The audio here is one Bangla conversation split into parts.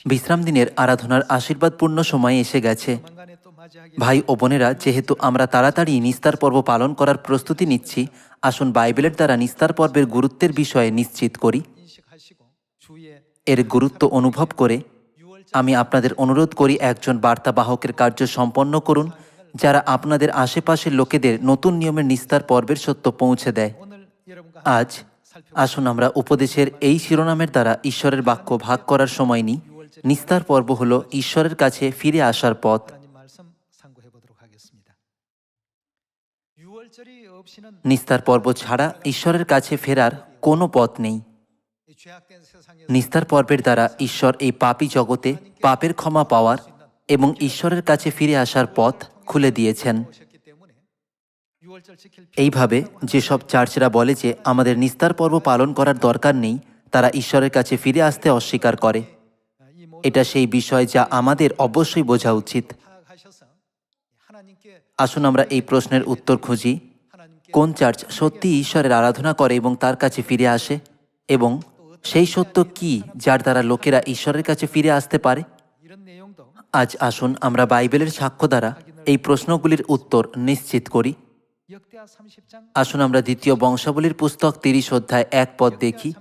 বিশ্রাম দিনের আরাধনার আশীর্বাদপূর্ণ সময় এসে গেছে। ভাই ও বোনেরা, যেহেতু আমরা তাড়াতাড়ি নিস্তার পর্ব পালন করার প্রস্তুতি নিচ্ছি, আসুন বাইবেলের দ্বারা নিস্তার পর্বের গুরুত্বের বিষয়ে নিশ্চিত করি। এর গুরুত্ব অনুভব করে আমি আপনাদের অনুরোধ করি একজন বার্তাবাহকের কার্য সম্পন্ন করুন, যারা আপনাদের আশেপাশের লোকেদের নতুন নিয়মের নিস্তার পর্বের সত্য পৌঁছে দেয়। আজ আসুন আমরা উপদেশের এই শিরোনামের দ্বারা ঈশ্বরের বাক্য ভাগ করার সময় নিই। নিস্তার পর্ব হল ঈশ্বরের কাছে ফিরে আসার পথ। নিস্তার পর্ব ছাড়া ঈশ্বরের কাছে ফেরার কোনো পথ নেই। নিস্তার পর্বের দ্বারা ঈশ্বর এই পাপী জগতে পাপের ক্ষমা পাওয়ার এবং ঈশ্বরের কাছে ফিরে আসার পথ খুলে দিয়েছেন। এইভাবে যেসব চার্চরা বলে যে আমাদের নিস্তার পর্ব পালন করার দরকার নেই, তারা ঈশ্বরের কাছে ফিরে আসতে অস্বীকার করে। এটা সেই বিষয় যা আমাদের অবশ্যই বোঝা উচিত। আসুন আমরা এই প্রশ্নের উত্তর খুঁজি। কোন চার্চ সত্যি ঈশ্বরের আরাধনা করে এবং তার কাছে ফিরে আসে, এবং সেই সত্য কি যার দ্বারা লোকেরা ঈশ্বরের কাছে ফিরে আসতে পারে? আজ আসুন আমরা বাইবেলের সাক্ষ্য দ্বারা এই প্রশ্নগুলির উত্তর নিশ্চিত করি। আসুন আমরা দ্বিতীয় বংশাবলীর পুস্তক 30 অধ্যায় 1 পদ দেখি।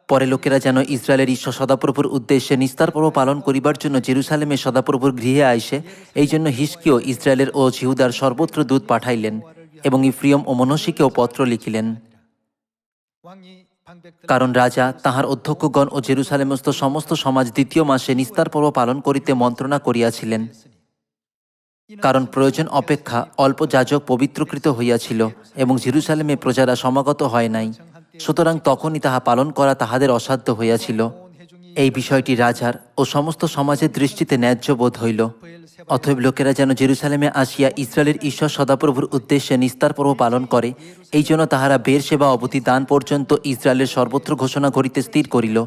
পরে লোকেরা যেন ইসরায়েলের ঈশ্বর সদাপ্রভুর উদ্দেশ্যে নিস্তার পর্ব পালন করিবার জন্য জেরুসালেমে সদাপ্রভুর গৃহে আইসে, এই জন্য হিজকিয় ইসরায়েলের ও জিহুদার সর্বত্র দূত পাঠাইলেন এবং ইফ্রিয়ম ও মনস্সীকেও পত্র লিখিলেন। কারণ রাজা তাহার অধ্যক্ষগণ ও জেরুসালেমস্থ সমস্ত সমাজ দ্বিতীয় মাসে নিস্তার পর্ব পালন করিতে মন্ত্রণা করিয়াছিলেন। কারণ প্রয়োজন অপেক্ষা অল্প যাজক পবিত্রকৃত হইয়াছিল এবং জেরুসালেমে প্রজারা সমাগত হয় নাই, সুতরাং তখনই তাহা পালন করা তাহাদের অসাধ্য হইয়াছিল। এই বিষয়টি রাজার ও সমস্ত সমাজের দৃষ্টিতে ন্যায্য বোধ হইল। অতএব লোকেরা যেন জেরুসালেমে আসিয়া ইসরায়েলের ঈশ্বর সদাপ্রভুর উদ্দেশ্যে নিস্তার পর্ব পালন করে, এই জন্য তাহারা বেরশেবা অবধি দান পর্যন্ত ইসরায়েলের সর্বত্র ঘোষণা করিতে স্থির করিল।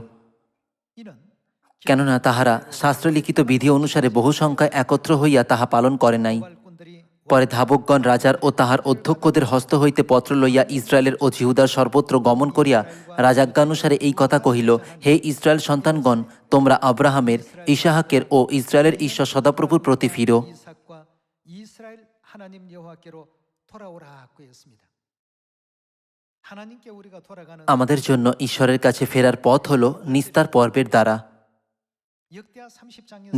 কেননা তাহারা শাস্ত্রলিখিত বিধি অনুসারে বহু সংখ্যায় একত্র হইয়া তাহা পালন করে নাই। পরে ধাবকগণ রাজার ও তাহার অধ্যক্ষদের হস্ত হইতে পত্র লইয়া ইসরায়েলের ও জিহুদার সর্বত্র গমন করিয়া রাজাজ্ঞানুসারে এই কথা কহিল, হে ইসরায়েল সন্তানগণ, তোমরা আব্রাহামের, ইসাহাকের ও ইসরায়েলের ঈশ্বর সদাপ্রভুর প্রতি ফিরো। আমাদের জন্য ঈশ্বরের কাছে ফেরার পথ হল নিস্তার পর্বের দ্বারা।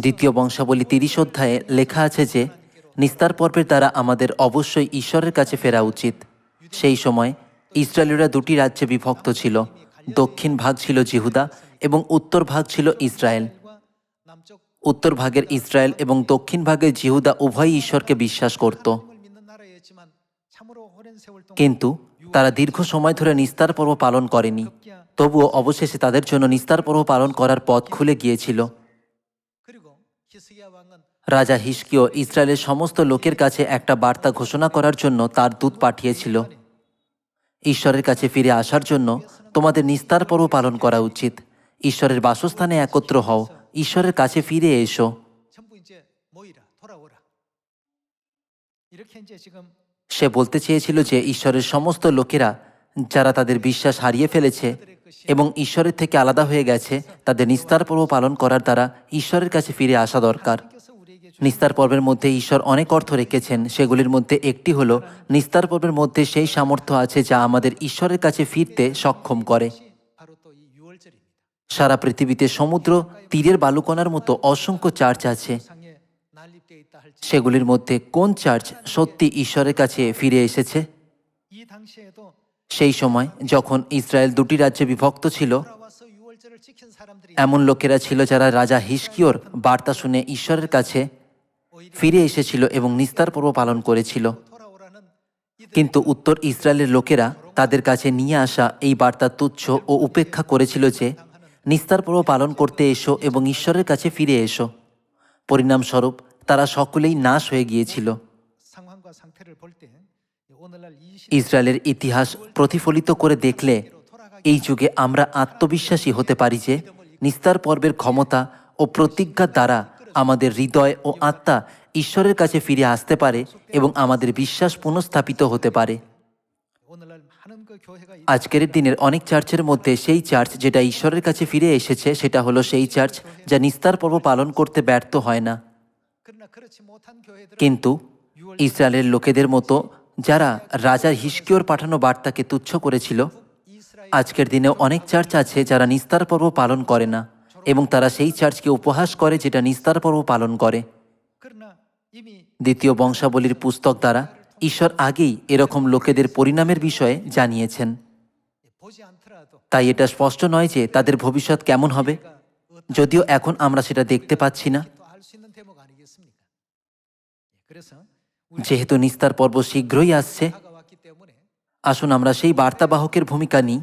দ্বিতীয় বংশাবলী 30 অধ্যায়ে লেখা আছে যে নিস্তার পর্বের দ্বারা আমাদের অবশ্যই ঈশ্বরের কাছে ফেরা উচিত। সেই সময় ইসরায়েলীরা দুটি রাজ্যে বিভক্ত ছিল। দক্ষিণ ভাগ ছিল জিহুদা এবং উত্তর ভাগ ছিল ইসরায়েল। উত্তর ভাগের ইসরায়েল এবং দক্ষিণ ভাগের জিহুদা উভয়ই ঈশ্বরকে বিশ্বাস করত, কিন্তু তারা দীর্ঘ সময় ধরে নিস্তার পর্ব পালন করেনি। তবুও অবশেষে তাদের জন্য নিস্তার পর্ব পালন করার পথ খুলে গিয়েছিল। রাজা হিজকিয় ইসরায়েলের সমস্ত লোকের কাছে একটা বার্তা ঘোষণা করার জন্য তার দূত পাঠিয়েছিল। ঈশ্বরের কাছে ফিরে আসার জন্য তোমাদের নিস্তার পর্ব পালন করা উচিত। ঈশ্বরের বাসস্থানে একত্র হও, ঈশ্বরের কাছে ফিরে এসো। সে বলতে চেয়েছিল যে ঈশ্বরের সমস্ত লোকেরা যারা তাদের বিশ্বাস হারিয়ে ফেলেছে এবং ঈশ্বরের থেকে আলাদা হয়ে গেছে, তাদের নিস্তার পর্ব পালন করার দ্বারা ঈশ্বরের কাছে ফিরে আসা দরকার। নিস্তার পর্বের মধ্যে ঈশ্বর অনেক অর্থ রেখেছেন। সেগুলির মধ্যে একটি হল, নিস্তার পর্বের মধ্যে সেই সামর্থ্য আছে যা আমাদের ঈশ্বরের কাছে ফিরতে সক্ষম করে। সারা পৃথিবীতে সমুদ্র তীরের বালুকণার মতো অসংখ্য চার্চ আছে। সেগুলির মধ্যে কোন চার্চ সত্যি ঈশ্বরের কাছে ফিরে এসেছে? সেই সময় যখন ইসরায়েল দুটি রাজ্যে বিভক্ত ছিল, এমন লোকেরা ছিল যারা রাজা হিজকিয়র বার্তা শুনে ঈশ্বরের কাছে ফিরে এসেছিল এবং নিস্তার পর্ব পালন করেছিল। কিন্তু উত্তর ইসরায়েলের লোকেরা তাদের কাছে নিয়ে আসা এই বার্তা তুচ্ছ ও উপেক্ষা করেছিল যে নিস্তার পর্ব পালন করতে এসো এবং ঈশ্বরের কাছে ফিরে এসো। পরিণামস্বরূপ তারা সকলেই নাশ হয়ে গিয়েছিল। ইসরায়েলের ইতিহাস প্রতিফলিত করে দেখলে এই যুগে আমরা আত্মবিশ্বাসী হতে পারি যে নিস্তার পর্বের ক্ষমতা ও প্রতিজ্ঞার দ্বারা আমাদের হৃদয় ও আত্মা ঈশ্বরের কাছে ফিরে আসতে পারে এবং আমাদের বিশ্বাস পুনঃস্থাপিত হতে পারে। আজকের দিনের অনেক চার্চের মধ্যে সেই চার্চ যেটা ঈশ্বরের কাছে ফিরে এসেছে সেটা হলো সেই চার্চ যা নিস্তার পর্ব পালন করতে ব্যর্থ হয় না। কিন্তু ইসরায়েলের লোকেদের মতো যারা রাজা হিজকিয়র পাঠানো বার্তাকে তুচ্ছ করেছিল, আজকের দিনেও অনেক চার্চ আছে যারা নিস্তার পর্ব পালন করে না এবং তারা সেই চার্চকে উপহাস করে যেটা নিস্তার পর্ব পালন করে। দ্বিতীয় বংশাবলীর পুস্তক দ্বারা ঈশ্বর আগেই এরকম লোকেদের পরিণামের বিষয়ে জানিয়েছেন। তাই এটা স্পষ্ট নয় যে তাদের ভবিষ্যৎ কেমন হবে, যদিও এখন আমরা সেটা দেখতে পাচ্ছি না। যেহেতু নিস্তার পর্ব শীঘ্রই আসছে, আসুন আমরা সেই বার্তাবাহকের ভূমিকা নিই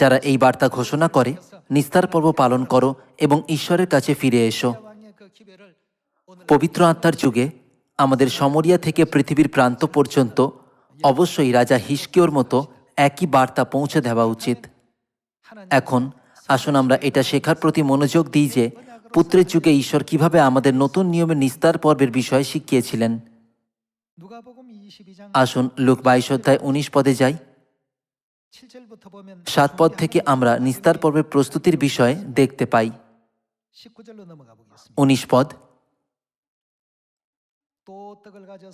যারা এই বার্তা ঘোষণা করে, নিস্তার পর্ব পালন করো এবং ঈশ্বরের কাছে ফিরে এসো। পবিত্র আত্মার যুগে আমাদের সমরিয়া থেকে পৃথিবীর প্রান্ত পর্যন্ত অবশ্যই রাজা হিজকিয়র মতো একই বার্তা পৌঁছে দেওয়া উচিত। এখন আসুন আমরা এটা শেখার প্রতি মনোযোগ দিই যে পুত্রের যুগে ঈশ্বর কিভাবে আমাদের নতুন নিয়মের নিস্তার পর্বের বিষয়ে শিখিয়েছিলেন। আসুন লুক 22 অধ্যায় 19 পদে যাই। 7 পদ থেকে আমরা নিস্তার পর্বের প্রস্তুতির বিষয়ে দেখতে পাই। 19 পদ,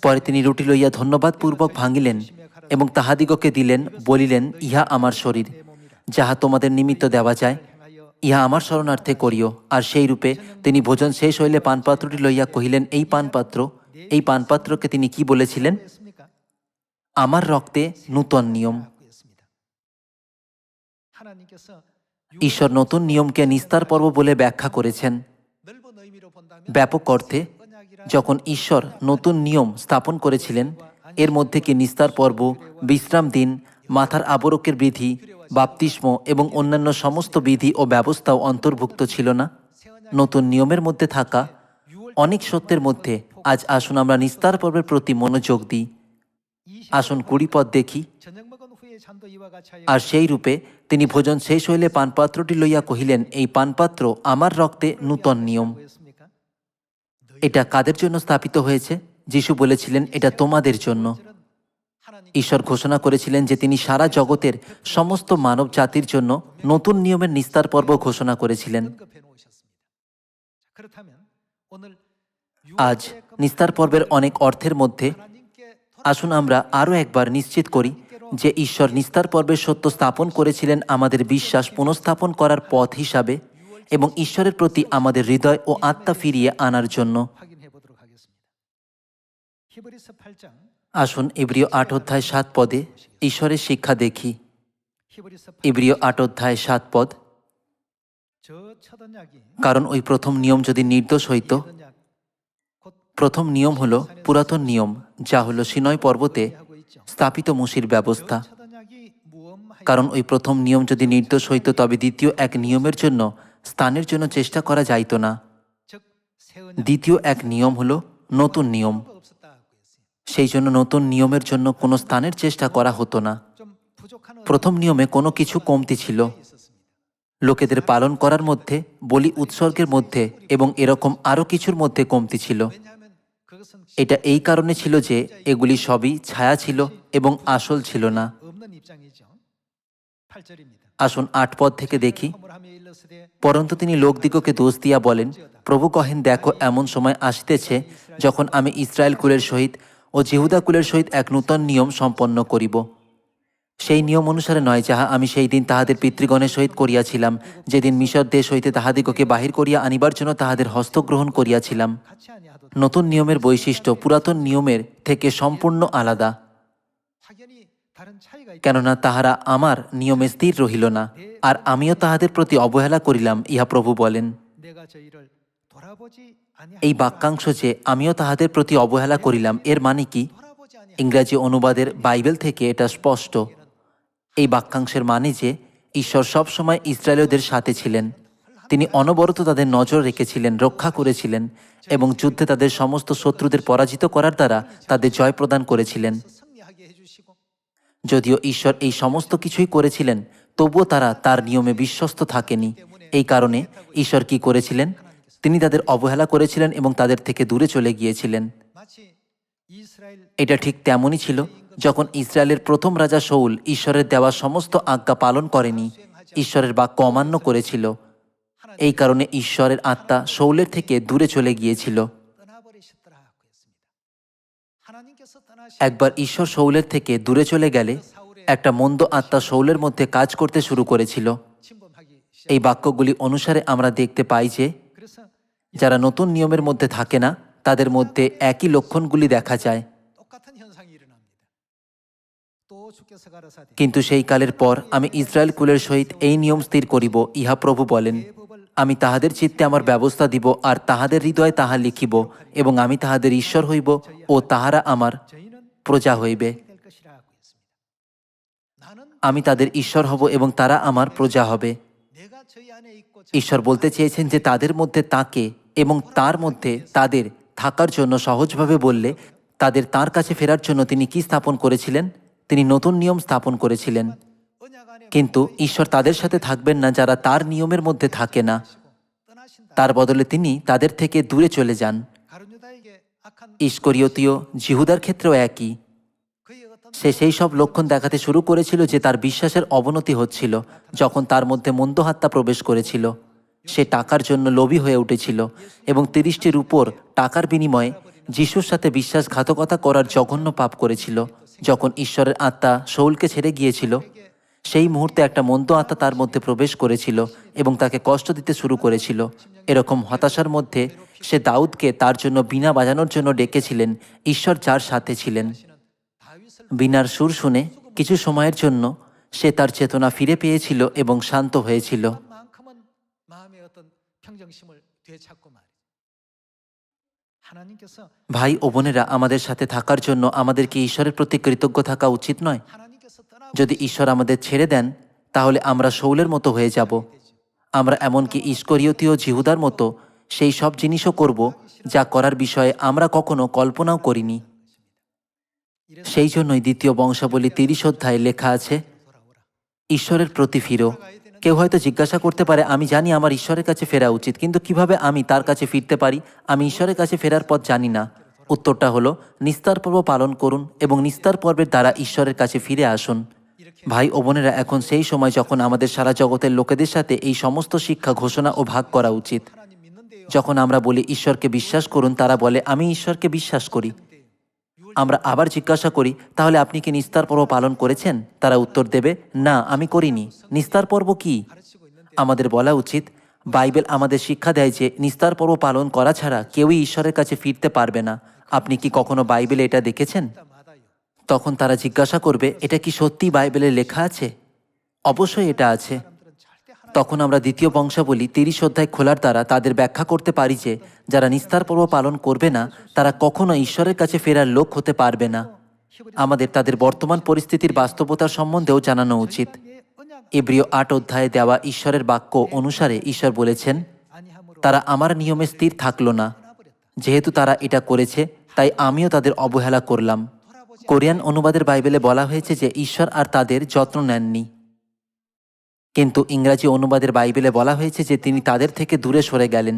পরে তিনি রুটি লইয়া ধন্যবাদ পূর্বক ভাঙিলেন এবং তাহাদিগকে দিলেন, বলিলেন, ইহা আমার শরীর, যাহা তোমাদের নিমিত্ত দেওয়া যায়, ইহা আমার শরণার্থে করিও। আর সেই রূপে তিনি ভোজন শেষ হইলে পানপাত্রটি লইয়া কহিলেন, এই পানপাত্র। এই পানপাত্রকে তিনি কি বলেছিলেন? আমার রক্তে নূতন নিয়ম। ঈশ্বর নতুন নিয়মকে নিস্তার পর্ব বলে ব্যাখ্যা করেছেন। ব্যাপক অর্থে যখন ঈশ্বর নতুন নিয়ম স্থাপন করেছিলেন, এর মধ্যে কি নিস্তার পর্ব, বিশ্রাম দিন, মাথার আবরকের বিধি, বাপ্তিস্ম এবং অন্যান্য সমস্ত বিধি ও ব্যবস্থাও অন্তর্ভুক্ত ছিল না? নতুন নিয়মের মধ্যে থাকা অনেক সত্যের মধ্যে আজ আসুন আমরা নিস্তার পর্বের প্রতি মনোযোগ দিই। আসুন 20 পদ দেখি। আর সেই রূপে তিনি ভোজন শেষ হইলে পানপাত্রটি লইয়া কহিলেন, এই পানপাত্র আমার রক্তে নূতন নিয়ম। এটা কাদের জন্য স্থাপিত হয়েছে? যিশু বলেছিলেন, এটা তোমাদের জন্য। ঈশ্বর ঘোষণা করেছিলেন যে তিনি সারা জগতের সমস্ত মানব জাতির জন্য নতুন নিয়মের নিস্তার পর্ব ঘোষণা করেছিলেন। আজ নিস্তার পর্বের অনেক অর্থের মধ্যে আসুন আমরা আরও একবার নিশ্চিত করি যে ঈশ্বর নিস্তার পর্বের সত্য স্থাপন করেছিলেন আমাদের বিশ্বাস পুনঃস্থাপন করার পথ হিসাবে এবং ঈশ্বরের প্রতি আমাদের হৃদয় ও আত্মা ফিরিয়ে আনার জন্য। আসুন ইব্রিয় 8 অধ্যায় 7 পদে ঈশ্বরের শিক্ষা দেখি। ইব্রিয় 8 অধ্যায় 7 পদ, কারণ ওই প্রথম নিয়ম যদি নির্দোষ হইত, প্রথম নিয়ম হলো পুরাতন নিয়ম, যা হলো সিনয় পর্বতে স্থাপিত মুশির ব্যবস্থা। কারণ ওই প্রথম নিয়ম যদি নির্দোষ হইত, তবে দ্বিতীয় এক নিয়মের জন্য স্থানের জন্য চেষ্টা করা যাইত না। দ্বিতীয় এক নিয়ম হলো নতুন নিয়ম। সেই জন্য নতুন নিয়মের জন্য কোনো স্থানের চেষ্টা করা হতো না। প্রথম নিয়মে কোনো কিছু কমতি ছিল লোকেদের পালন করার মধ্যে, বলি উৎসর্গের মধ্যে এবং এরকম আরও কিছুর মধ্যে কমতি ছিল। এটা এই কারণে ছিল যে এগুলি সবই ছায়া ছিল এবং আসল ছিল না। আসুন 8 পদ থেকে দেখি। পরন্তু তিনি লোকদিগকে দোষ দিয়া বলেন, প্রভু কহেন, দেখো এমন সময় আসিতেছে যখন আমি ইসরায়েল কুলের সহিত ও জিহুদা কুলের সহিত এক নূতন নিয়ম সম্পন্ন করিব, সেই নিয়ম অনুসারে নয়, যাহা আমি সেই দিন তাহাদের পিতৃগণের সহিত করিয়াছিলাম, যেদিন মিশর দেশ হইতে তাহাদিগকে বাহির করিয়া আনিবার জন্য তাহাদের হস্তগ্রহণ করিয়াছিলাম। নতুন নিয়মের বৈশিষ্ট্য পুরাতন নিয়মের থেকে সম্পূর্ণ আলাদা, কেননা তাহারা আমার নিয়মে স্থির রহিল না, আর আমিও তাহাদের প্রতি অবহেলা করিলাম, ইহা প্রভু বলেন। এই বাক্যাংশ যে আমিও তাহাদের প্রতি অবহেলা করিলাম, এর মানে কি? ইংরাজি অনুবাদের বাইবেল থেকে এটা স্পষ্ট। এই বাক্যাংশের মানে যে ঈশ্বর সবসময় ইসরায়েলীয়দের সাথে ছিলেন। তিনি অনবরত তাদের নজর রেখেছিলেন, রক্ষা করেছিলেন এবং যুদ্ধে তাদের সমস্ত শত্রুদের পরাজিত করার দ্বারা তাদের জয় প্রদান করেছিলেন। যদিও ঈশ্বর এই সমস্ত কিছুই করেছিলেন, তবুও তারা তার নিয়মে বিশ্বস্ত থাকেনি। এই কারণে ঈশ্বর কি করেছিলেন? তিনি তাদের অবহেলা করেছিলেন এবং তাদের থেকে দূরে চলে গিয়েছিলেন। এটা ঠিক তেমনই ছিল যখন ইসরায়েলের প্রথম রাজা শৌল ঈশ্বরের দেওয়া সমস্ত আজ্ঞা পালন করেনি, ঈশ্বরের বাক্য অমান্য করেছিল, এই কারণে ঈশ্বরের আত্মা শৌলের থেকে দূরে চলে গিয়েছিল। একবার ঈশ্বর শৌলের থেকে দূরে চলে গেলে একটা মন্দ আত্মা শৌলের মধ্যে কাজ করতে শুরু করেছিল। এই বাক্যগুলি অনুসারে আমরা দেখতে পাই যে যারা নতুন নিয়মের মধ্যে থাকে না তাদের মধ্যে একই লক্ষণগুলি দেখা যায়। কিন্তু সেই কালের পর আমি ইসরায়েল কুলের সহিত এই নিয়ম স্থির করিব, ইহা প্রভু বলেন, আমি তাহাদের চিত্তে আমার ব্যবস্থা দিব আর তাহাদের হৃদয়ে তাহা লিখিব, এবং আমি তাহাদের ঈশ্বর হইব ও তাহারা আমার প্রজা হইবে। আমি তাদের ঈশ্বর হব এবং তারা আমার প্রজা হবে। ঈশ্বর বলতে চেয়েছেন যে তাদের মধ্যে তাকে এবং তার মধ্যে তাদের থাকার জন্য সহজভাবে বললে তাদের তার কাছে ফেরার জন্য তিনি কি স্থাপন করেছিলেন? তিনি নতুন নিয়ম স্থাপন করেছিলেন। কিন্তু ঈশ্বর তাদের সাথে থাকবেন না যারা তার নিয়মের মধ্যে থাকে না। তার বদলে তিনি তাদের থেকে দূরে চলে যান। ইস্করিয়তীয় জিহুদার ক্ষেত্রেও একই। সে সেই সব লক্ষণ দেখাতে শুরু করেছিল যে তার বিশ্বাসের অবনতি হচ্ছিল যখন তার মধ্যে মন্দ আত্মা প্রবেশ করেছিল। সে টাকার জন্য লোভী হয়ে উঠেছিল এবং 30টির উপর টাকার বিনিময়ে যিশুর সাথে বিশ্বাসঘাতকতা করার জঘন্য পাপ করেছিল। যখন ঈশ্বরের আত্মা শৌলকে ছেড়ে গিয়েছিল, সেই মুহূর্তে একটা মন্দ আত্মা তার মধ্যে প্রবেশ করেছিল এবং তাকে কষ্ট দিতে শুরু করেছিল। এরকম হতাশার মধ্যে সে দাউদকে তার জন্য বীণা বাজানোর জন্য ডেকেছিলেন, ঈশ্বর যার সাথে ছিলেন। বীণার সুর শুনে কিছু সময়ের জন্য সে তার চেতনা ফিরে পেয়েছিল এবং শান্ত হয়েছিল। ভাই ও বোনেরা, আমাদের সাথে থাকার জন্য আমাদেরকে ঈশ্বরের প্রতি কৃতজ্ঞ থাকা উচিত নয়? যদি ঈশ্বর আমাদের ছেড়ে দেন তাহলে আমরা শৌলের মতো হয়ে যাব। আমরা এমনকি ইস্করিয়তীয় জিহুদার মতো সেই সব জিনিসও করব যা করার বিষয়ে আমরা কখনো কল্পনাও করিনি। সেই জন্যই 2 বংশাবলী 30 অধ্যায়ে লেখা আছে, ঈশ্বরের প্রতি ফিরো। কেউ হয়তো জিজ্ঞাসা করতে পারে, আমি জানি আমার ঈশ্বরের কাছে ফেরা উচিত, কিন্তু কিভাবে আমি তার কাছে ফিরতে পারি? আমি ঈশ্বরের কাছে ফেরার পথ জানি না। উত্তরটা হলো, নিস্তার পর্ব পালন করুন এবং নিস্তার পর্বের দ্বারা ঈশ্বরের কাছে ফিরে আসুন। ভাই ও বোনেরা, এখন সেই সময় যখন আমাদের সারা জগতের লোকেদের সাথে এই সমস্ত শিক্ষা ঘোষণা ও ভাগ করা উচিত। যখন আমরা বলি ঈশ্বরকে বিশ্বাস করুন, তারা বলে আমি ঈশ্বরকে বিশ্বাস করি। আমরা আবার জিজ্ঞাসা করি, তাহলে আপনি কি নিস্তার পর্ব পালন করেছেন? তারা উত্তর দেবে, না, আমি করিনি। নিস্তার পর্ব কি? আমাদের বলা উচিত, বাইবেল আমাদের শিক্ষা দেয় যে নিস্তার পর্ব পালন করা ছাড়া কেউই ঈশ্বরের কাছে ফিরতে পারবে না। আপনি কি কখনো বাইবেলে এটা দেখেছেন? তখন তারা জিজ্ঞাসা করবে, এটা কি সত্যি বাইবেলে লেখা আছে? অবশ্যই এটা আছে। তখন আমরা 2 বংশাবলী 30 অধ্যায় খোলার দ্বারা তাদের ব্যাখ্যা করতে পারি যে যারা নিস্তার পর্ব পালন করবে না তারা কখনো ঈশ্বরের কাছে ফেরার লোক হতে পারবে না। আমাদের তাদের বর্তমান পরিস্থিতির বাস্তবতার সম্বন্ধেও জানানো উচিত। এব্রিয় 8 অধ্যায়ে দেওয়া ঈশ্বরের বাক্য অনুসারে ঈশ্বর বলেছেন, তারা আমার নিয়মে স্থির থাকলো না। যেহেতু তারা এটা করেছে, তাই আমিও তাদের অবহেলা করলাম। কোরিয়ান অনুবাদের বাইবেলে বলা হয়েছে যে ঈশ্বর আর তাদের যত্ন নেননি, কিন্তু ইংরাজি অনুবাদের বাইবেলে বলা হয়েছে যে তিনি তাদের থেকে দূরে সরে গেলেন।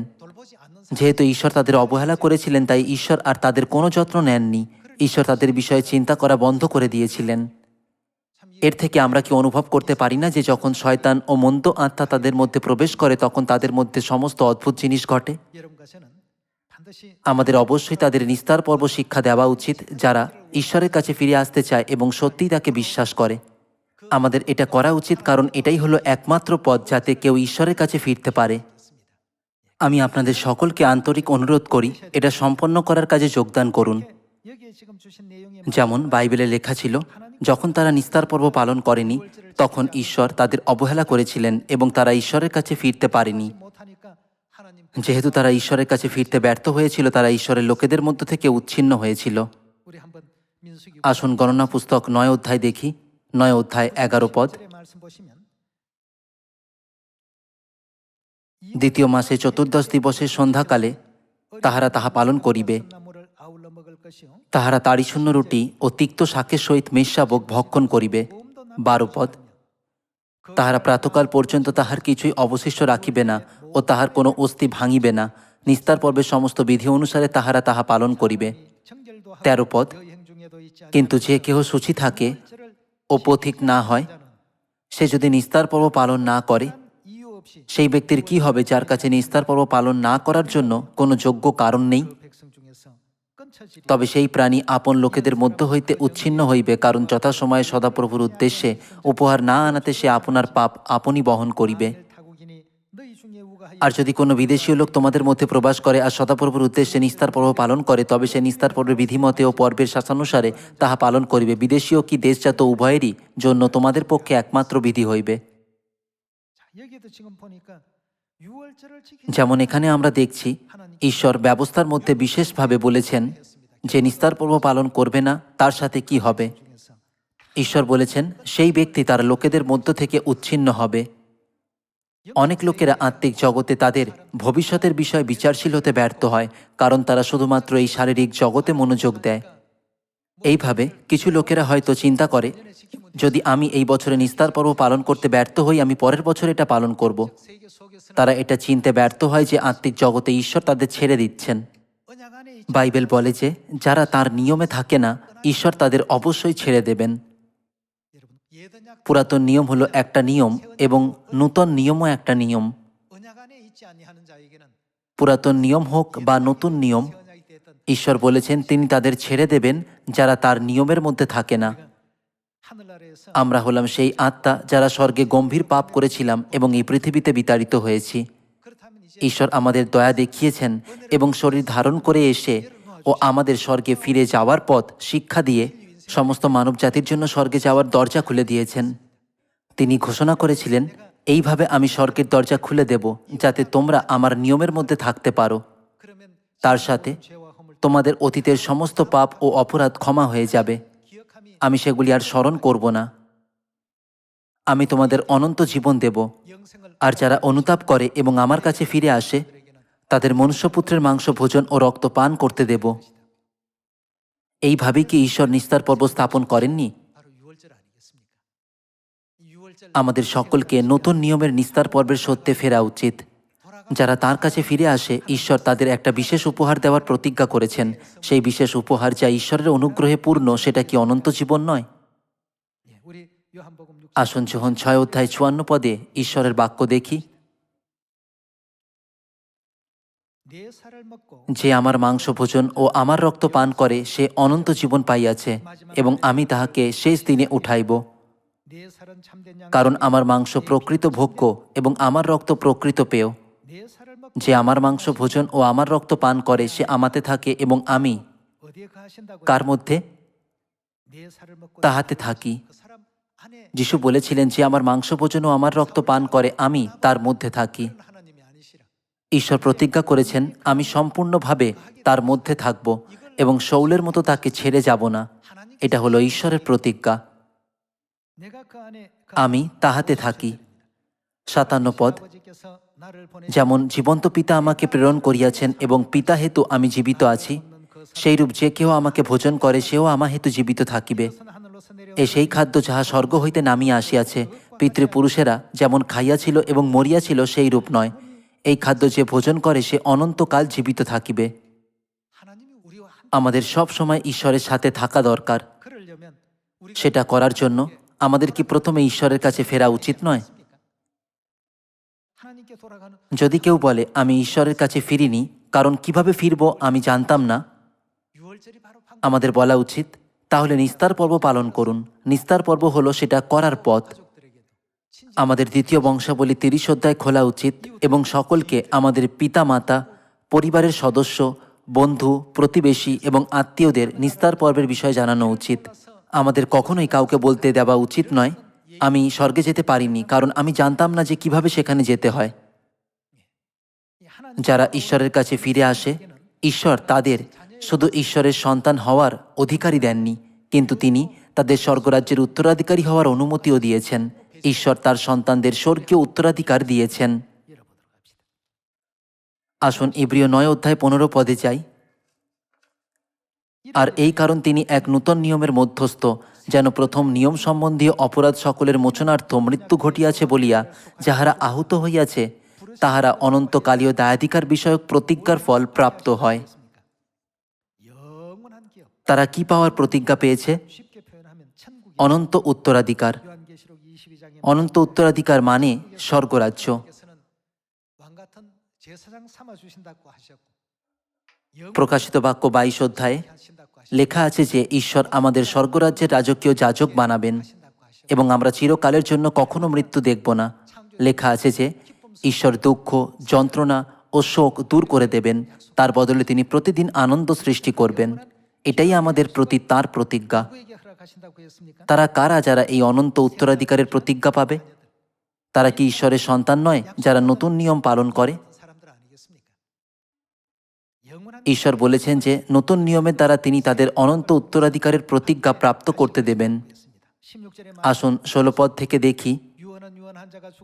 যেহেতু ঈশ্বর তাদের অবহেলা করেছিলেন, তাই ঈশ্বর আর তাদের কোনো যত্ন নেননি। ঈশ্বর তাদের বিষয়ে চিন্তা করা বন্ধ করে দিয়েছিলেন। এর থেকে আমরা কি অনুভব করতে পারি না যে যখন শয়তান ও মন্দ আত্মা তাদের মধ্যে প্রবেশ করে তখন তাদের মধ্যে সমস্ত অদ্ভুত জিনিস ঘটে? আমাদের অবশ্যই তাদের নিস্তার পর্ব শিক্ষা দেওয়া উচিত, যারা ঈশ্বরের কাছে ফিরে আসতে চায় এবং সত্যিই তাকে বিশ্বাস করে। আমাদের এটা করা উচিত, কারণ এটাই হলো একমাত্র পথ যাতে কেউ ঈশ্বরের কাছে ফিরতে পারে। আমি আপনাদের সকলকে আন্তরিক অনুরোধ করি, এটা সম্পন্ন করার কাজে যোগদান করুন। যেমন বাইবেলে লেখা ছিল, যখন তারা নিস্তার পর্ব পালন করেনি তখন ঈশ্বর তাদের অবহেলা করেছিলেন এবং তারা ঈশ্বরের কাছে ফিরতে পারেনি। যেহেতু তারা ঈশ্বরের কাছে ফিরতে ব্যর্থ হয়েছিল, তারা ঈশ্বরের লোকেদের মধ্য থেকে উচ্ছিন্ন হয়েছিল। আসুন গণনা পুস্তক 9 অধ্যায় দেখি। 9 অধ্যায় 11 পদ। 2 মাসে 14 দিবসের সন্ধ্যাকালে তাহারা তাহা পালন করিবে। তাহারা তাড়িশূন্য রুটি ও তিক্ত শাকের সহিত মেষশাবক ভক্ষণ করিবে। 12 পদ। তাহারা প্রাতকাল পর্যন্ত তাহার কিছুই অবশিষ্ট রাখিবে না ও তাহার কোনো অস্থি ভাঙিবে না। নিস্তার পর্বের সমস্ত বিধি অনুসারে তাহারা তাহা পালন করিবে। 13 পদ। কিন্তু যে কেহ সূচি থাকে ও পথিক না হয়, সে যদি নিস্তার পর্ব পালন না করে, সেই ব্যক্তির কি হবে যার কাছে নিস্তার পর্ব পালন না করার জন্য কোনো যোগ্য কারণ নেই? তবে সেই প্রাণী আপন লোকেদের মধ্য হইতে উচ্ছিন্ন হইবে, কারণ যথাসময়ে সদাপ্রভুর উদ্দেশ্যে উপহার না আনাতে সে আপনার পাপ আপনি বহন করিবে। আর যদি কোনো বিদেশীয় লোক তোমাদের মধ্যে প্রবাস করে আর সদাপ্রভুর উদ্দেশ্যে নিস্তার পর্ব পালন করে, তবে সে নিস্তার পর্বের বিধিমতে ও পর্বের শাসনানুসারে তাহা পালন করিবে। বিদেশীয় কি দেশজাত উভয়েরই জন্য তোমাদের পক্ষে একমাত্র বিধি হইবে। যেমন এখানে আমরা দেখছি, ঈশ্বর ব্যবস্থার মধ্যে বিশেষভাবে বলেছেন যে নিস্তার পর্ব পালন করবে না তার সাথে কি হবে। ঈশ্বর বলেছেন সেই ব্যক্তি তার লোকেদের মধ্য থেকে উচ্ছিন্ন হবে। অনেক লোকেরা আত্মিক জগতে তাদের ভবিষ্যতের বিষয়ে বিচারশীল হতে ব্যর্থ হয়, কারণ তারা শুধুমাত্র এই শারীরিক জগতে মনোযোগ দেয়। এইভাবে কিছু লোকেরা হয়তো চিন্তা করে, যদি আমি এই বছরে নিস্তার পর্ব পালন করতে ব্যর্থ হই, আমি পরের বছর এটা পালন করব। তারা এটা চিনতে ব্যর্থ হয় যে আত্মিক জগতে ঈশ্বর তাদের ছেড়ে দিচ্ছেন। বাইবেল বলে যে যারা তার নিয়মে থাকে না, ঈশ্বর তাদের অবশ্যই ছেড়ে দেবেন। পুরাতন নিয়ম হলো একটা নিয়ম এবং নূতন নিয়মও একটা নিয়ম। পুরাতন নিয়ম হোক বা নতুন নিয়ম, ঈশ্বর বলেছেন তিনি তাদের ছেড়ে দেবেন যারা তার নিয়মের মধ্যে থাকে না। আমরা হলাম সেই আত্মা যারা স্বর্গে গম্ভীর পাপ করেছিলাম এবং এই পৃথিবীতে বিতাড়িত হয়েছি। ঈশ্বর আমাদের দয়া দেখিয়েছেন এবং শরীর ধারণ করে এসে ও আমাদের স্বর্গে ফিরে যাওয়ার পথ শিক্ষা দিয়ে সমস্ত মানব জাতির জন্য স্বর্গে যাওয়ার দরজা খুলে দিয়েছেন। তিনি ঘোষণা করেছিলেন, এইভাবে আমি স্বর্গের দরজা খুলে দেব যাতে তোমরা আমার নিয়মের মধ্যে থাকতে পারো। তার সাথে তোমাদের অতীতের সমস্ত পাপ ও অপরাধ ক্ষমা হয়ে যাবে। আমি সেগুলি আর স্মরণ করব না। আমি তোমাদের অনন্ত জীবন দেব। আর যারা অনুতাপ করে এবং আমার কাছে ফিরে আসে, তাদের মনুষ্যপুত্রের মাংস ভোজন ও রক্ত পান করতে দেব। এইভাবেই কি ঈশ্বর নিস্তার পর্ব স্থাপন করেননি? আমাদের সকলকে নতুন নিয়মের নিস্তার পর্বের সত্যে ফেরা উচিত। যারা তার কাছে ফিরে আসে, ঈশ্বর তাদের একটা বিশেষ উপহার দেওয়ার প্রতিজ্ঞা করেছেন। সেই বিশেষ উপহার যা ঈশ্বরের অনুগ্রহে পূর্ণ, সেটা কি অনন্ত জীবন নয়? আসুন যোহন 6:54 পদে ঈশ্বরের বাক্য দেখি। যে আমার মাংস ভোজন ও আমার রক্ত পান করে সে অনন্ত জীবন পাইয়াছে, এবং আমি তাহাকে শেষ দিনে উঠাইব। কারণ আমার মাংস প্রকৃত ভোগ্য এবং আমার রক্ত প্রকৃত পেয়। যে আমার মাংস ভোজন ও আমার রক্ত পান করে সে আমাতে থাকে এবং আমি কার মধ্যে? তাহাতে থাকি। যিশু বলেছিলেন, যে আমার মাংস ভোজন ও আমার রক্ত পান করে আমি তার মধ্যে থাকি। ঈশ্বর প্রতিজ্ঞা করেছেন, আমি সম্পূর্ণভাবে তার মধ্যে থাকব এবং শৌলের মতো তাকে ছেড়ে যাব না। এটা হলো ঈশ্বরের প্রতিজ্ঞা। আমি তাহাতে থাকি। 57 পদ, যেমন জীবন্ত পিতা আমাকে প্রেরণ করিয়াছেন এবং পিতা হেতু আমি জীবিত আছি, সেইরূপ যে কেহ আমাকে ভোজন করে সেও আমা হেতু জীবিত থাকিবে। এ সেই খাদ্য যাহা স্বর্গ হইতে নামিয়া আসিয়াছে। পিতৃপুরুষেরা যেমন খাইয়াছিল এবং মরিয়াছিল সেই রূপ নয়। এই খাদ্য যে ভোজন করে সে অনন্তকাল জীবিত থাকিবে। আমাদের সব সময় ঈশ্বরের সাথে থাকা দরকার। সেটা করার জন্য আমাদের কি প্রথমে ঈশ্বরের কাছে ফেরা উচিত নয়? যদি কেউ বলে, আমি ঈশ্বরের কাছে ফিরিনি, কারণ কিভাবে ফিরব আমি জানতাম না, আমাদের বলা উচিত, তাহলে নিস্তার পর্ব পালন করুন। নিস্তার পর্ব হলো সেটা করার পথ। আমাদের দ্বিতীয় বংশাবলী 30 অধ্যায় খোলা উচিত এবং সকলকে, আমাদের পিতা মাতা, পরিবারের সদস্য, বন্ধু, প্রতিবেশী এবং আত্মীয়দের নিস্তার পর্বের বিষয়ে জানানো উচিত। আমাদের কখনোই কাউকে বলতে দেওয়া উচিত নয়, আমি স্বর্গে যেতে পারিনি, কারণ আমি জানতাম না যে কিভাবে সেখানে যেতে হয়। যারা ঈশ্বরের কাছে ফিরে আসে, ঈশ্বর তাদের শুধু ঈশ্বরের সন্তান হওয়ার অধিকারী দেননি, কিন্তু তিনি তাদের স্বর্গরাজ্যের উত্তরাধিকারী হওয়ার অনুমতিও দিয়েছেন। ঈশ্বর তার সন্তানদের স্বর্গীয় উত্তরাধিকার দিয়েছেন। আসুন ইব্রিয় 9:15 পদে যাই। আর এই কারণ তিনি এক নূতন নিয়মের মধ্যস্থ, যেন প্রথম নিয়ম সম্বন্ধীয় অপরাধ সকলের মোচনার্থ মৃত্যু ঘটিয়াছে বলিয়া যাহারা আহত হইয়াছে, তাহারা অনন্তকালীয় দায়াধিকার বিষয়ক প্রতিজ্ঞার ফল প্রাপ্ত হয়। তারা কি পাওয়ার প্রতিজ্ঞা পেয়েছে? অনন্ত উত্তরাধিকার। অনন্ত উত্তরাধিকার মানে স্বর্গরাজ্য। প্রকাশিত বাক্য 22 অধ্যায়ে লেখা আছে যে ঈশ্বর আমাদের স্বর্গরাজ্যের রাজকীয় যাজক বানাবেন এবং আমরা চিরকালের জন্য কখনো মৃত্যু দেখব না। লেখা আছে যে ঈশ্বর দুঃখ, যন্ত্রণা ও শোক দূর করে দেবেন, তার বদলে তিনি প্রতিদিন আনন্দ সৃষ্টি করবেন। এটাই আমাদের প্রতি তাঁর প্রতিজ্ঞা। তারা কারা যারা এই অনন্ত উত্তরাধিকারের প্রতিজ্ঞা পাবে? তারা কি ঈশ্বরের সন্তান নয় যারা নতুন নিয়ম পালন করে? ঈশ্বর বলেছেন যে নতুন নিয়মের দ্বারা তিনি তাদের অনন্ত উত্তরাধিকারের প্রতিজ্ঞা প্রাপ্ত করতে দেবেন। আসুন 16 পদ থেকে দেখি।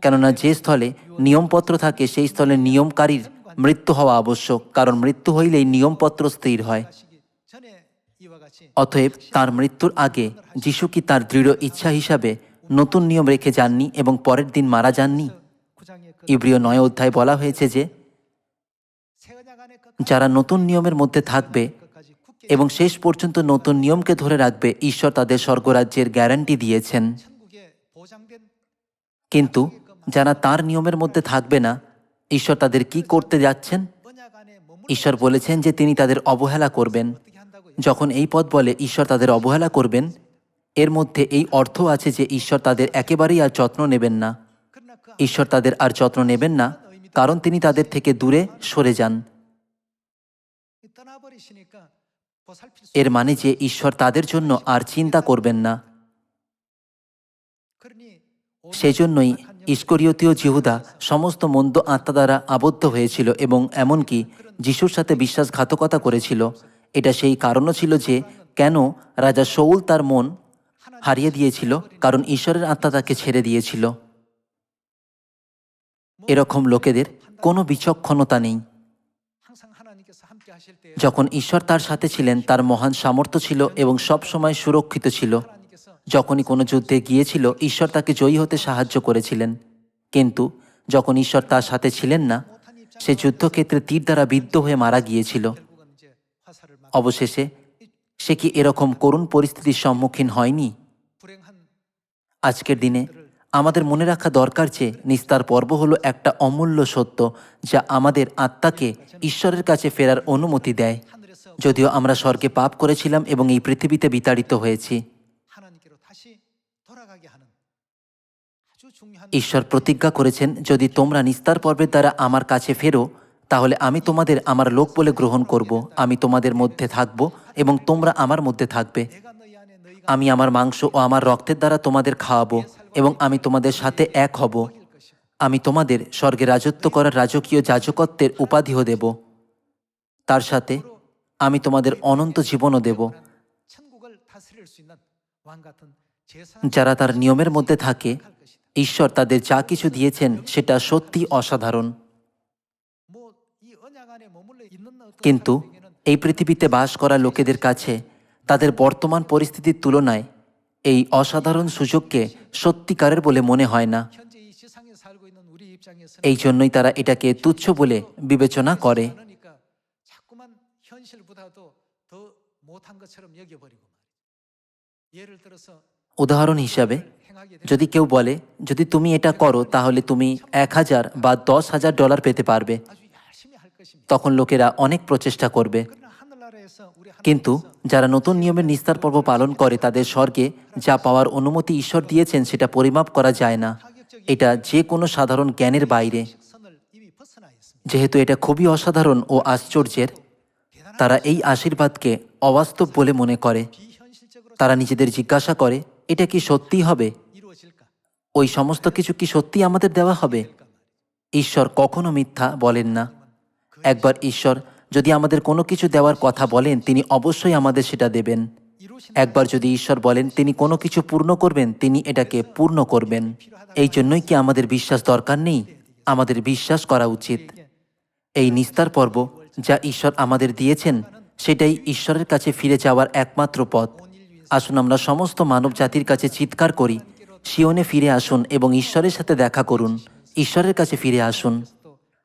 কেননা যে স্থলে নিয়মপত্র থাকে সেই স্থলে নিয়মকারীর মৃত্যু হওয়া আবশ্যক, কারণ মৃত্যু হইলেই নিয়মপত্র স্থির হয়। অতএব তার মৃত্যুর আগে যিশু কি তার দৃঢ় ইচ্ছা হিসাবে নতুন নিয়ম রেখে যাননি এবং পরের দিন মারা যাননি? ইব্রিয় 9 অধ্যায় বলা হয়েছে যে যারা নতুন নিয়মের মধ্যে থাকবে এবং শেষ পর্যন্ত নতুন নিয়মকে ধরে রাখবে, ঈশ্বর তাদের স্বর্গরাজ্যের গ্যারান্টি দিয়েছেন। কিন্তু যারা তার নিয়মের মধ্যে থাকবে না, ঈশ্বর তাদের কি করতে যাচ্ছেন? ঈশ্বর বলেছেন যে তিনি তাদের অবহেলা করবেন। যখন এই পদ বলে ঈশ্বর তাদের অবহেলা করবেন, এর মধ্যে এই অর্থ আছে যে ঈশ্বর তাদের একেবারেই আর যত্ন নেবেন না। ঈশ্বর তাদের আর যত্ন নেবেন না কারণ তিনি তাদের থেকে দূরে সরে যান। এর মানে যে ঈশ্বর তাদের জন্য আর চিন্তা করবেন না। সেজন্যই ইস্করিয়তীয় জিহুদা সমস্ত মন্দ আত্মা দ্বারা আবদ্ধ হয়েছিল এবং এমনকি যিশুর সাথে বিশ্বাসঘাতকতা করেছিল। এটা সেই কারণও ছিল যে কেন রাজা শাউল তার মন হারিয়ে দিয়েছিল, কারণ ঈশ্বরের আত্মা তাকে ছেড়ে দিয়েছিল। এরকম লোকেদের কোনো বিচক্ষণতা নেই। যখন ঈশ্বর তার সাথে ছিলেন, তার মহান সামর্থ্য ছিল এবং সব সময় সুরক্ষিত ছিল। যখনই কোনো যুদ্ধে গিয়েছিল, ঈশ্বর তাকে জয়ী হতে সাহায্য করেছিলেন। কিন্তু যখন ঈশ্বর তার সাথে ছিলেন না, সে যুদ্ধক্ষেত্রে তীর দ্বারা বিদ্ধ হয়ে মারা গিয়েছিল। অবশেষে সে কি এরকম করুণ পরিস্থিতির সম্মুখীন হয়নি? আজকের দিনে আমাদের মনে রাখা দরকার যে নিস্তার পর্ব হলো একটা অমূল্য সত্য যা আমাদের আত্মাকে ঈশ্বরের কাছে ফেরার অনুমতি দেয়। যদিও আমরা স্বর্গে পাপ করেছিলাম এবং এই পৃথিবীতে বিতাড়িত হয়েছি, ঈশ্বর প্রতিজ্ঞা করেছেন, যদি তোমরা নিস্তার পর্বের দ্বারা আমার কাছে ফেরো, তাহলে আমি তোমাদের আমার লোক বলে গ্রহণ করব। আমি তোমাদের মধ্যে থাকব এবং তোমরা আমার মধ্যে থাকবে। আমি আমার মাংস ও আমার রক্তের দ্বারা তোমাদের খাওয়াবো এবং আমি তোমাদের সাথে এক হব। আমি তোমাদের স্বর্গে রাজত্ব করার রাজকীয় যাজকত্বের উপাধিও দেব। তার সাথে আমি তোমাদের অনন্ত জীবনও দেব। যারা তার নিয়মের মধ্যে থাকে, ঈশ্বর তাদের যা কিছু দিয়েছেন সেটা সত্যি অসাধারণ। কিন্তু এই পৃথিবীতে বাস করা লোকেদের কাছে তাদের বর্তমান পরিস্থিতির তুলনায় এই অসাধারণ সুযোগকে সত্যিকারের বলে মনে হয় না। এই জন্যই তারা এটাকে তুচ্ছ বলে বিবেচনা করে। উদাহরণ হিসাবে যদি কেউ বলে, যদি তুমি এটা করো তাহলে তুমি 1000 বা 10,000 ডলার পেতে পারবে, তখন লোকেরা অনেক প্রচেষ্টা করবে। কিন্তু যারা নতুন নিয়মের নিস্তার পর্ব পালন করে, তাদের স্বর্গে যা পাওয়ার অনুমতি ঈশ্বর দিয়েছেন সেটা পরিমাপ করা যায় না। এটা যে কোনো সাধারণ জ্ঞানের বাইরে। যেহেতু এটা খুবই অসাধারণ ও আশ্চর্যের, তারা এই আশীর্বাদকে অবাস্তব বলে মনে করে। তারা নিজেদের জিজ্ঞাসা করে, এটা কি সত্যিই হবে? ওই সমস্ত কিছু কি সত্যি আমাদের দেওয়া হবে? ঈশ্বর কখনো মিথ্যা বলেন না। একবার ঈশ্বর যদি আমাদের কোনো কিছু দেওয়ার কথা বলেন, তিনি অবশ্যই আমাদের সেটা দেবেন। একবার যদি ঈশ্বর বলেন তিনি কোনো কিছু পূর্ণ করবেন, তিনি এটাকে পূর্ণ করবেন। এই জন্যই কি আমাদের বিশ্বাস দরকার নেই? আমাদের বিশ্বাস করা উচিত। এই নিস্তার পর্ব যা ঈশ্বর আমাদের দিয়েছেন, সেটাই ঈশ্বরের কাছে ফিরে যাওয়ার একমাত্র পথ। আসুন আমরা সমস্ত মানব জাতির কাছে চিৎকার করি, সিওনে ফিরে আসুন এবং ঈশ্বরের সাথে দেখা করুন। ঈশ্বরের কাছে ফিরে আসুন।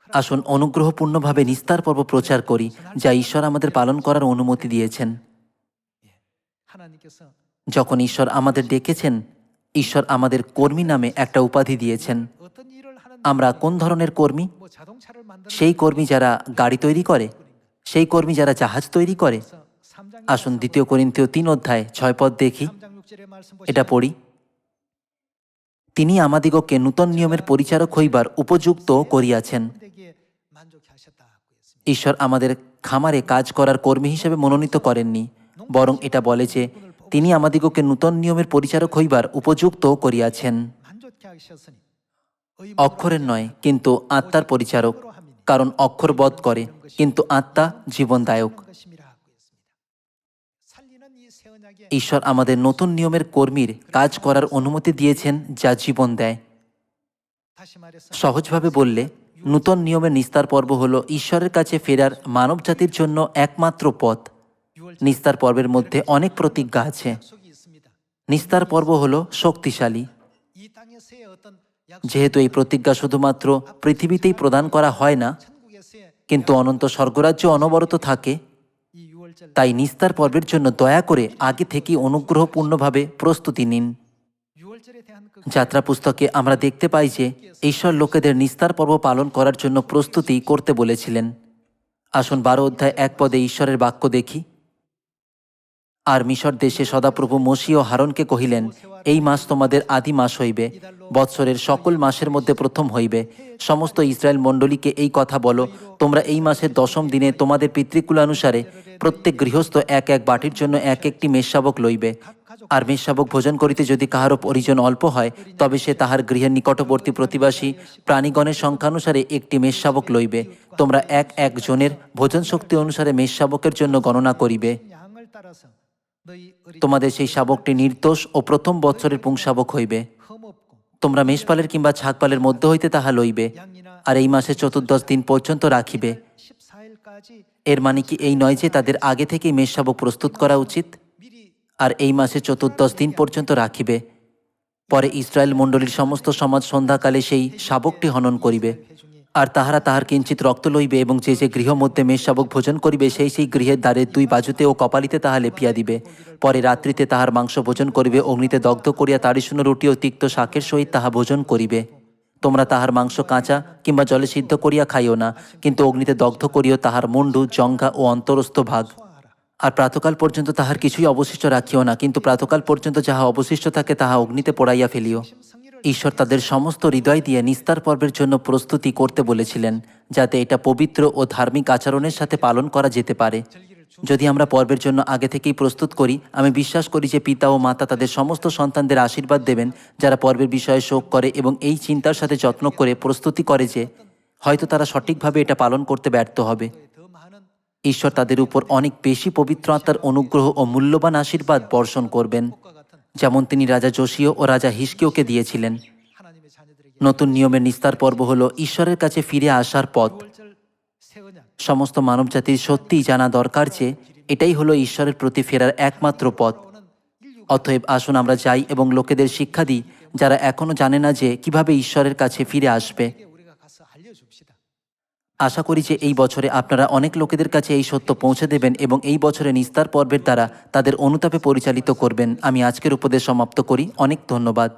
আসুন অনুগ্রহপূর্ণভাবে নিস্তার পর্ব প্রচার করি, যা ঈশ্বর আমাদের পালন করার অনুমতি দিয়েছেন। 하나님께서 যখন ঈশ্বর আমাদের ডেকেছেন, ঈশ্বর আমাদের কর্মী নামে একটা উপাধি দিয়েছেন। 어떤 일을 하는 আমরা কোন ধরনের কর্মী? 뭐 자동차를 만드는 সেই কর্মী যারা গাড়ি তৈরি করে, সেই কর্মী যারা জাহাজ তৈরি করে। আসুন 2 কোরিন্থীয় 3 অধ্যায় 6 পদ দেখি। 3장 6절의 말씀 এটা 보시면 পড়ি। তিনি আমাদিগকে নূতন নিয়মের পরিচারক হইবার উপযুক্ত করিয়াছেন। 되게 만족해 하셨다고 했습니다. ঈশ্বর আমাদের খামারে কাজ করার কর্মী হিসেবে মনোনীত করেননি, বরং এটা বলে যে তিনি আমাদিগকে নূতন নিয়মের পরিচারক হইবার উপযুক্ত করিয়াছেন। 만족해 하셨으니 অক্ষরের নয়, কিন্তু আত্মার পরিচারক, কারণ অক্ষর বধ করে, কিন্তু আত্মা জীবনদায়ক। 것임이라고 했습니다. 살리는 이 새 언약의 ঈশ্বর আমাদের নতুন নিয়মের কর্মীর কাজ করার অনুমতি দিয়েছেন, যা জীবন দেয়। 다시 말해서 সহজভাবে বললে, নূতন নিয়মের নিস্তার পর্ব হল ঈশ্বরের কাছে ফেরার মানবজাতির জন্য একমাত্র পথ। নিস্তার পর্বের মধ্যে অনেক প্রতিজ্ঞা আছে। 약속이 있습니다. নিস্তার পর্ব হল শক্তিশালী, 이 땅에서의 어떤 যেহেতু এই প্রতিজ্ঞা শুধুমাত্র পৃথিবীতেই প্রদান করা হয় না, 천국에서의 কিন্তু অনন্ত স্বর্গরাজ্য অনবরত থাকে। 이 유월절 তাই নিস্তার পর্বের জন্য দয়া করে আগে থেকেই অনুগ্রহপূর্ণভাবে প্রস্তুতি নিন। 유월절에 대한 그 যাত্রা পুস্তকে আমরা দেখতে পাই যে ঈশ্বর লোকেদের নিস্তার পর্ব পালন করার জন্য প্রস্তুতি করতে বলেছিলেন। আসুন 12 অধ্যায় 1 পদে ঈশ্বরের বাক্য দেখি। আর মিশর দেশে সদাপ্রভু মোশি ও হারনকে কহিলেন, এই মাস তোমাদের আদি মাস হইবে, বৎসরের সকল মাসের মধ্যে প্রথম হইবে। সমস্ত ইসরায়েল মণ্ডলীকে এই কথা বলো, তোমরা এই মাসের 10ম দিনে তোমাদের পিতৃকুলানুসারে প্রত্যেক গৃহস্থ এক এক বাটির জন্য এক একটি মেষশাবক লইবে। আর মেষশাবক ভোজন করিতে যদি কাহারও পরিজন অল্প হয়, তবে সে তাহার গৃহের নিকটবর্তী প্রতিবাসী প্রাণীগণের সংখ্যানুসারে একটি মেষশাবক লইবে। তোমরা এক এক জনের ভোজন শক্তি অনুসারে মেষশাবকের জন্য গণনা করিবে। 양을 따라서 너희 어린 তোমাদের সেই শাবকটি নির্দোষ ও প্রথম বৎসরের পুংশাবক হইবে। 흠없고 তোমরা মেষপালের কিংবা ছাগপালের মধ্য হইতে তাহা লইবে, 양이나 আর এই মাসে 14 দিন পর্যন্ত রাখিবে। 14일까지 এর মানে কি এই নয় যে তাদের আগে থেকেই মেষশাবক প্রস্তুত করা উচিত? 미리 আর এই মাসে 14 দিন পর্যন্ত রাখিবে। পরে ইসরায়েল মণ্ডলীর সমস্ত সমাজ সন্ধ্যাকালে সেই শাবকটি হনন করিবে। আর তাহারা তাহার কিঞ্চিত রক্ত লইবে এবং যে যে গৃহ মধ্যে মেষশাবক ভোজন করিবে সেই সেই গৃহের দ্বারের 2 বাজুতে ও কপালিতে তাহা লেপিয়া দিবে। পরে রাত্রিতে তাহার মাংস ভোজন করিবে, অগ্নিতে দগ্ধ করিয়া তাড়িশূন্য রুটি ও তিক্ত শাকের সহিত তাহা ভোজন করিবে। তোমরা তাহার মাংস কাঁচা কিংবা জলে সিদ্ধ করিয়া খাইও না, কিন্তু অগ্নিতে দগ্ধ করিও তাহার মুন্ডু, জঙ্ঘা ও অন্তরস্থ ভাগ। আর প্রাতকাল পর্যন্ত তাহার কিছুই অবশিষ্ট রাখিও না, কিন্তু প্রাতকাল পর্যন্ত যাহা অবশিষ্ট থাকে তাহা অগ্নিতে পোড়াইয়া ফেলিও। ঈশ্বর তাদের সমস্ত হৃদয় দিয়ে নিস্তার পর্বের জন্য প্রস্তুতি করতে বলেছিলেন, যাতে এটা পবিত্র ও ধার্মিক আচরণের সাথে পালন করা যেতে পারে। যদি আমরা পর্বের জন্য আগে থেকেই প্রস্তুত করি, আমি বিশ্বাস করি যে পিতা ও মাতা তাদের সমস্ত সন্তানদের আশীর্বাদ দেবেন, যারা পর্বের বিষয়ে শোক করে এবং এই চিন্তার সাথে যত্ন করে প্রস্তুতি করে যে হয়তো তারা সঠিকভাবে এটা পালন করতে ব্যর্থ হবে। 더 많은 ঈশ্বর তাদের উপর অনেক বেশি পবিত্র আত্মার অনুগ্রহ ও মূল্যবান আশীর্বাদ বর্ষণ করবেন, 것과 같은 যেমন তিনি রাজা যোশীয় ও রাজা হিজকিয়কে দিয়েছিলেন। 하나님의 자녀들에게 নতুন নিয়মের নিস্তার পর্ব হল ঈশ্বরের কাছে ফিরে আসার পথ। 유월절 새 언약 সমস্ত মানবজাতির সত্যিই জানা দরকার যে এটাই হলো ঈশ্বরের প্রতি ফেরার একমাত্র পথ। 오는 인류 অতএব আসুন আমরা যাই এবং লোকেদের শিক্ষা দিই, যারা এখনও জানে না যে কিভাবে ঈশ্বরের কাছে ফিরে আসবে। 에 우리가 가서 알려줍시다. আশা করি যে এই বছরে আপনারা অনেক লোকেদের কাছে এই সত্য পৌঁছে দেবেন এবং এই বছরে নিস্তার পর্বের দ্বারা তাদের অনুতাপে পরিচালিত করবেন। আমি আজকের উপদেশ সমাপ্ত করি। অনেক ধন্যবাদ।